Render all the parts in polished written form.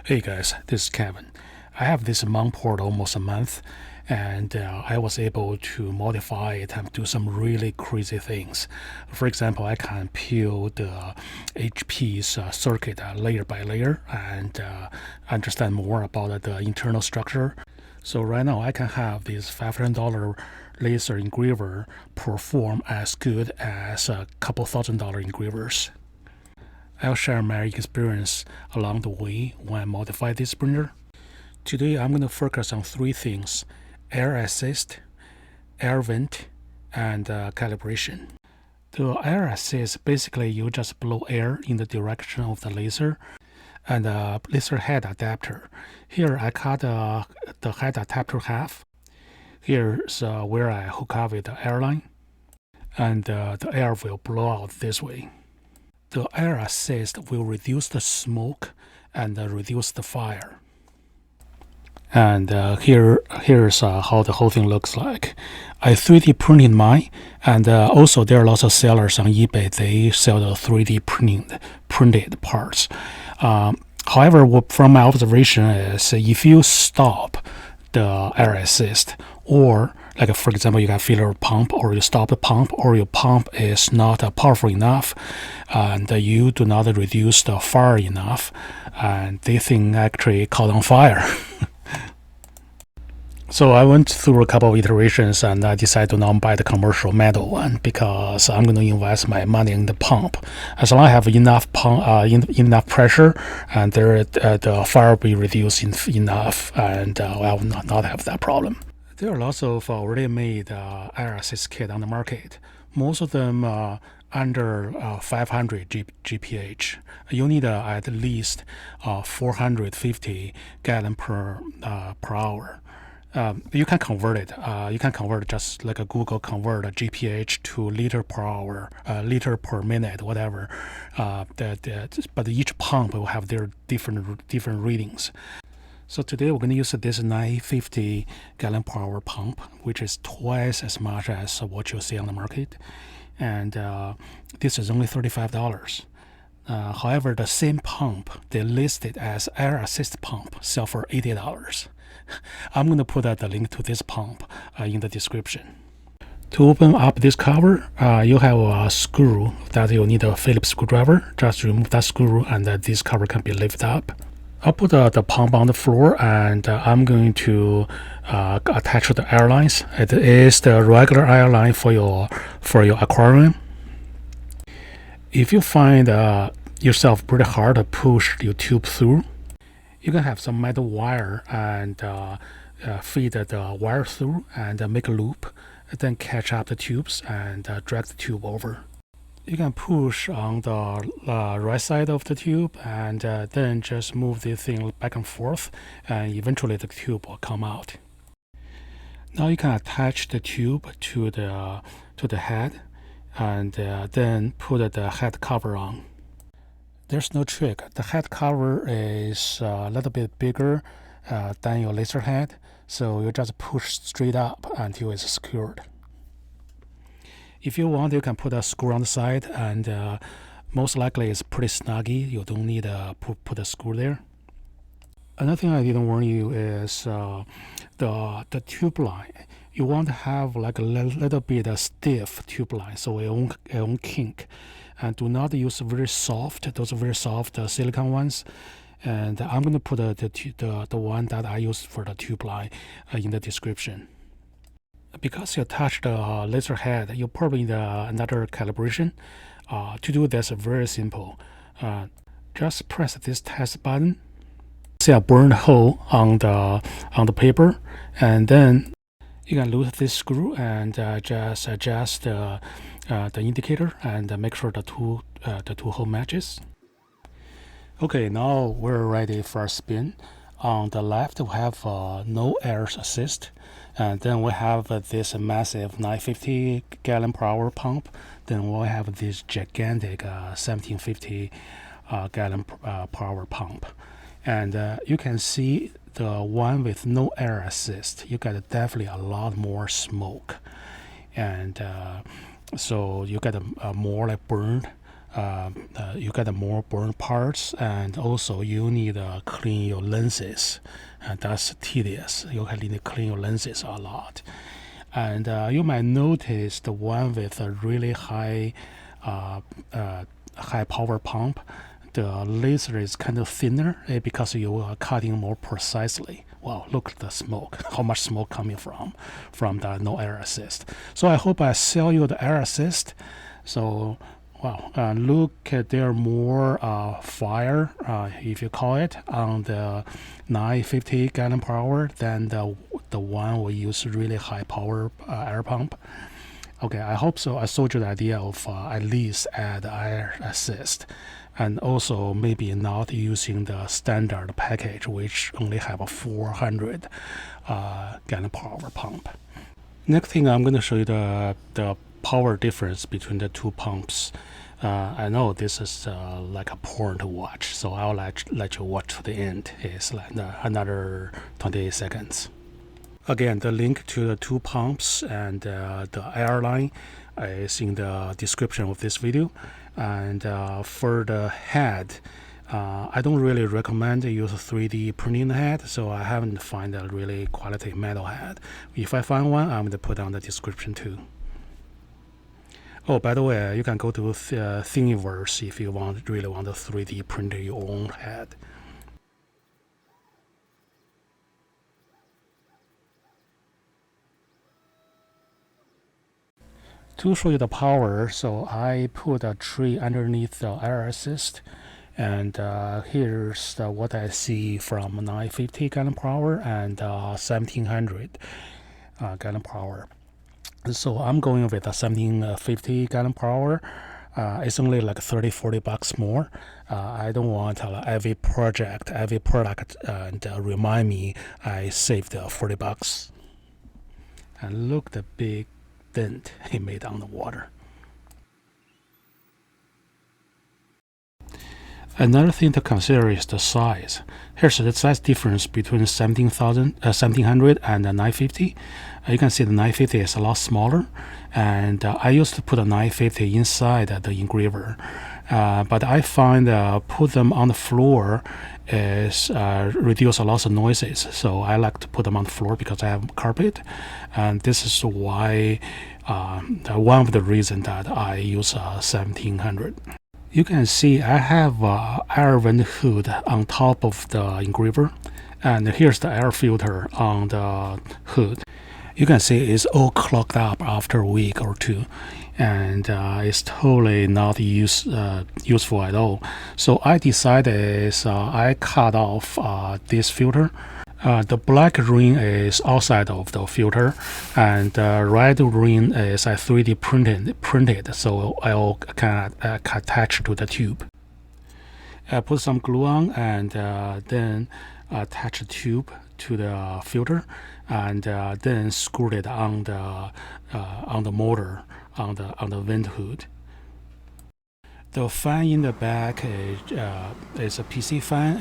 Hey guys, this is Kevin. I have this Monport almost a month, and I was able to modify it and do some really crazy things. For example, I can peel the HP's circuit layer by layer and understand more about the internal structure. So right now I can have this $500 laser engraver perform as good as a couple $1,000 engravers. I'll share my experience along the way when I modify this printer. Today I'm going to focus on three things: air assist, air vent, and calibration. The air assist, basically you just blow air in the direction of the laser and a laser head adapter. Here I cut the head adapter half. Here's where I hook up with the air line, and the air will blow out this way. The air assist will reduce the smoke and reduce the fire. And here's how the whole thing looks like. I 3D printed mine, and also there are lots of sellers on eBay. They sell the 3D printed parts. However, from my observation is if you stop the air assist, or like for example, you got failure pump, or you stop the pump, or your pump is not powerful enough, and you do not reduce the fire enough, and this thing actually caught on fire. So I went through a couple of iterations, and I decided to not buy the commercial metal one because I'm going to invest my money in the pump. As long as I have enough enough pressure, and the fire will be reduced enough, and I will not have that problem. There are lots of already made air assist kit on the market. Most of them under 500 GPH. You need at least 450 gallon per hour. You can convert it. You can convert just like a Google convert a GPH to liter per hour, liter per minute, whatever. But each pump will have their different readings. So today we're going to use this 950 gallon per hour pump, which is twice as much as what you see on the market, and this is only $35. However, the same pump they listed as air assist pump sell for $80. I'm going to put the link to this pump in the description. To open up this cover, you have a screw that you need a Phillips screwdriver. Just remove that screw, and this cover can be lifted up. I'll put the pump on the floor, and I'm going to attach the air lines. It is the regular air line for your aquarium. If you find yourself pretty hard to push your tube through, you can have some metal wire and feed the wire through and make a loop, then catch up the tubes and drag the tube over. You can push on the right side of the tube, and then just move the thing back and forth, and eventually the tube will come out. Now you can attach the tube to the head, and then put the head cover on. There's no trick. The head cover is a little bit bigger than your laser head, so you just push straight up until it's secured. If you want, you can put a screw on the side, and most likely it's pretty snuggy. You don't need to put a screw there. Another thing I didn't warn you is the tube line. You want to have like a little bit of stiff tube line, so it won't kink. And do not use those very soft silicone ones. And I'm going to put the one that I use for the tube line in the description. Because you touch the laser head, you probably need another calibration. To do this, very simple. Just press this test button. See a burned hole on the paper, and then you can lose this screw and just adjust the indicator and make sure the two hole matches. Okay, now we're ready for a spin. On the left, we have no air assist, and then we have this massive 950 gallon per hour pump. Then we have this gigantic 1750 gallon per hour pump. And you can see the one with no air assist. You get definitely a lot more smoke, and so you get more like burned you get more burn parts, and also you need to clean your lenses, and that's tedious. You need to clean your lenses a lot. And you might notice the one with a really high power pump, the laser is kind of thinner because you are cutting more precisely. Wow, look at the smoke, how much smoke coming from the no air assist. So I hope I sell you the air assist. So wow, look at there more fire, if you call it, on the 950 gallon per hour than the one we use really high power air pump. Okay, I hope so. I sold you the idea of at least add air assist, and also maybe not using the standard package, which only have a 400 gallon per hour pump. Next thing, I'm going to show you the power difference between the two pumps. I know this is like a porn to watch, so I'll let you watch to the end. It's like another 28 seconds. Again, the link to the two pumps and the airline is in the description of this video. And for the head, I don't really recommend use 3D printing head, so I haven't found a really quality metal head. If I find one, I'm going to put on the description too. Oh, by the way, you can go to Thingiverse if you really want to 3D print your own head. To show you the power, so I put a tree underneath the air assist, and here's what I see from 950 gallon per hour and 1700 gallon per hour. So I'm going with a 1750 gallon per hour. It's only like $30-40 more. I don't want every product and remind me I saved $40. And look the big dent he made on the water. Another thing to consider is the size. Here's the size difference between 1700 and 950. You can see the 950 is a lot smaller, and I used to put a 950 inside the engraver, but I find put them on the floor is reduce a lot of noises. So I like to put them on the floor because I have carpet, and this is why one of the reasons that I use 1700. You can see I have air vent hood on top of the engraver, and here's the air filter on the hood. You can see it's all clogged up after a week or two, and it's totally not useful at all. So I decided I cut off this filter. The black ring is outside of the filter, and the red ring is 3D printed, so I can attach to the tube. I put some glue on, and then attach the tube to the filter, and then screw it on the motor on the vent hood. The fan in the back is a PC fan.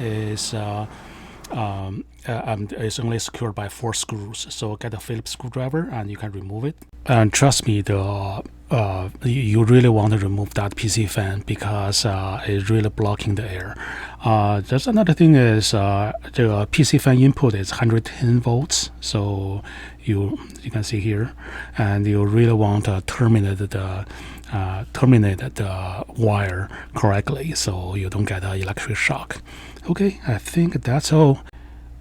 It's only secured by 4 screws, so get a Phillips screwdriver and you can remove it. And trust me, you really want to remove that PC fan because it's really blocking the air. Just another thing is the PC fan input is 110 volts, so you can see here, and you really want to terminate the wire correctly so you don't get an electric shock. Okay, I think that's all.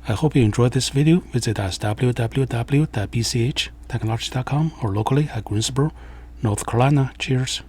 I hope you enjoyed this video. Visit us www.bchtechnologies.com or locally at Greensboro, North Carolina. Cheers.